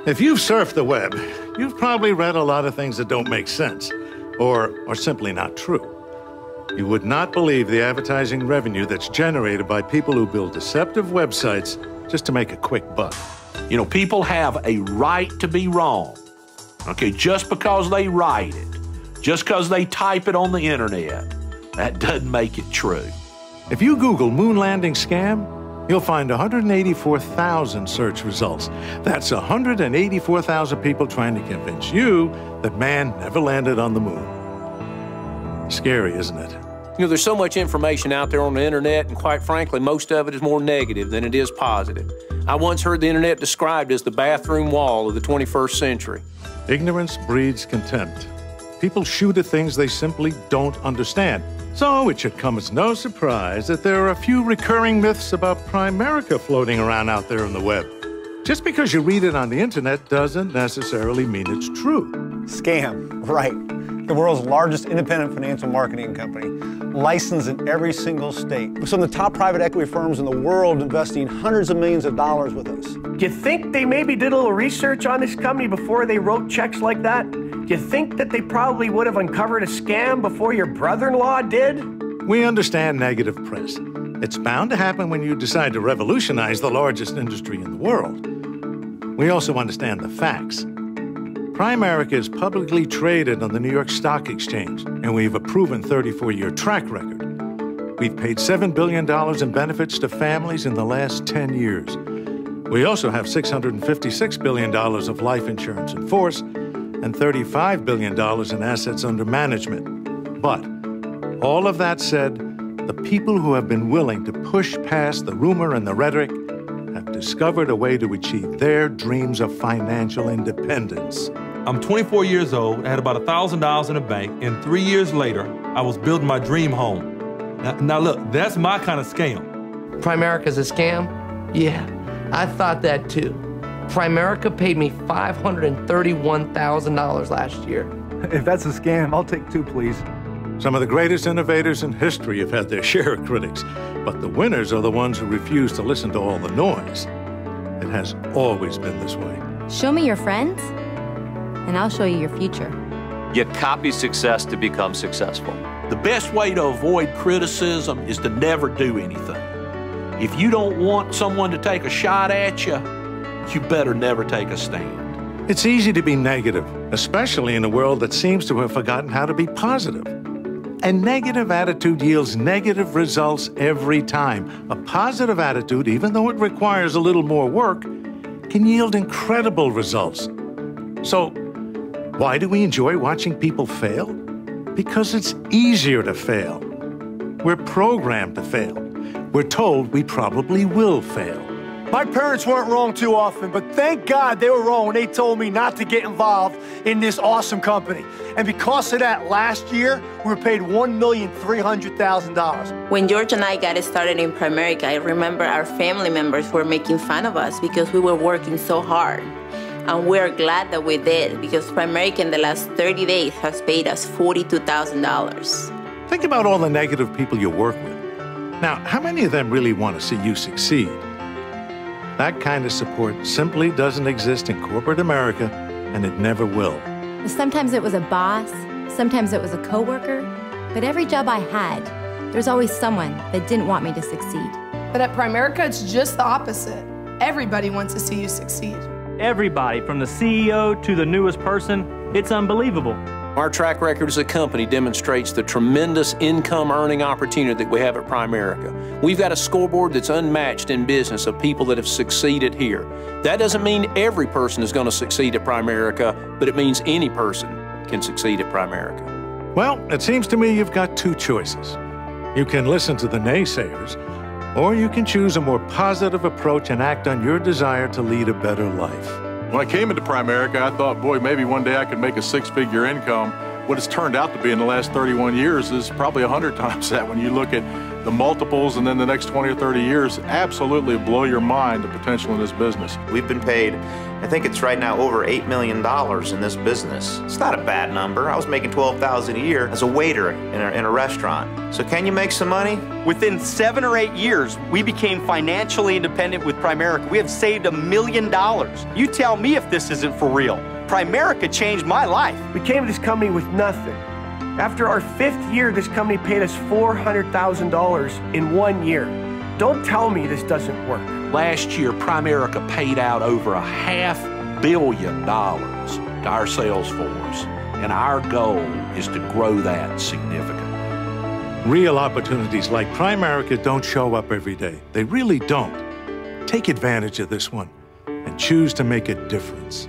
If you've surfed the web, you've probably read a lot of things that don't make sense or are simply not true. You would not believe the advertising revenue that's generated by people who build deceptive websites just to make a quick buck. You know, people have a right to be wrong. Okay, just because they write it, just because they type it on the internet, that doesn't make it true. If you Google moon landing scam, you'll find 184,000 search results. That's 184,000 people trying to convince you that man never landed on the moon. Scary, isn't it? You know, there's so much information out there on the internet, and quite frankly, most of it is more negative than it is positive. I once heard the internet described as the bathroom wall of the 21st century. Ignorance breeds contempt. People shoot at things they simply don't understand. So it should come as no surprise that there are a few recurring myths about Primerica floating around out there on the web. Just because you read it on the internet doesn't necessarily mean it's true. Scam, right. The world's largest independent financial marketing company, licensed in every single state, with some of the top private equity firms in the world investing hundreds of millions of dollars with us. Do you think they maybe did a little research on this company before they wrote checks like that? Do you think that they probably would have uncovered a scam before your brother-in-law did? We understand negative press. It's bound to happen when you decide to revolutionize the largest industry in the world. We also understand the facts. Primerica is publicly traded on the New York Stock Exchange, and we have a proven 34-year track record. We've paid $7 billion in benefits to families in the last 10 years. We also have $656 billion of life insurance in force and $35 billion in assets under management. But all of that said, the people who have been willing to push past the rumor and the rhetoric have discovered a way to achieve their dreams of financial independence. I'm 24 years old, I had about $1,000 in the bank, and 3 years later, I was building my dream home. Now look, that's my kind of scam. Primerica's a scam? Yeah, I thought that too. Primerica paid me $531,000 last year. If that's a scam, I'll take two, please. Some of the greatest innovators in history have had their share of critics, but the winners are the ones who refuse to listen to all the noise. It has always been this way. Show me your friends, and I'll show you your future. You copy success to become successful. The best way to avoid criticism is to never do anything. If you don't want someone to take a shot at you, you better never take a stand. It's easy to be negative, especially in a world that seems to have forgotten how to be positive. A negative attitude yields negative results every time. A positive attitude, even though it requires a little more work, can yield incredible results. So, why do we enjoy watching people fail? Because it's easier to fail. We're programmed to fail. We're told we probably will fail. My parents weren't wrong too often, but thank God they were wrong when they told me not to get involved in this awesome company. And because of that, last year, we were paid $1,300,000. When George and I got started in Primerica, I remember our family members were making fun of us because we were working so hard. And we're glad that we did, because Primerica in the last 30 days has paid us $42,000. Think about all the negative people you work with. Now, how many of them really want to see you succeed? That kind of support simply doesn't exist in corporate America, and it never will. Sometimes it was a boss, sometimes it was a coworker, but every job I had, there's always someone that didn't want me to succeed. But at Primerica, it's just the opposite. Everybody wants to see you succeed. Everybody, from the CEO to the newest person, it's unbelievable. Our track record as a company demonstrates the tremendous income-earning opportunity that we have at Primerica. We've got a scoreboard that's unmatched in business of people that have succeeded here. That doesn't mean every person is going to succeed at Primerica, but it means any person can succeed at Primerica. Well, it seems to me you've got two choices. You can listen to the naysayers, or you can choose a more positive approach and act on your desire to lead a better life. When I came into Primerica, I thought, boy, maybe one day I could make a six-figure income. What it's turned out to be in the last 31 years is probably 100 times that when you look at The multiples and then the next 20 or 30 years absolutely blow your mind, the potential in this business. We've been paid, I think it's right now over $8 million in this business. It's not a bad number. I was making $12,000 a year as a waiter in a restaurant. So can you make some money? Within 7 or 8 years, we became financially independent with Primerica. We have saved $1 million. You tell me if this isn't for real. Primerica changed my life. We came to this company with nothing. After our 5th year, this company paid us $400,000 in 1 year. Don't tell me this doesn't work. Last year, Primerica paid out over $500 million to our sales force, and our goal is to grow that significantly. Real opportunities like Primerica don't show up every day. They really don't. Take advantage of this one and choose to make a difference.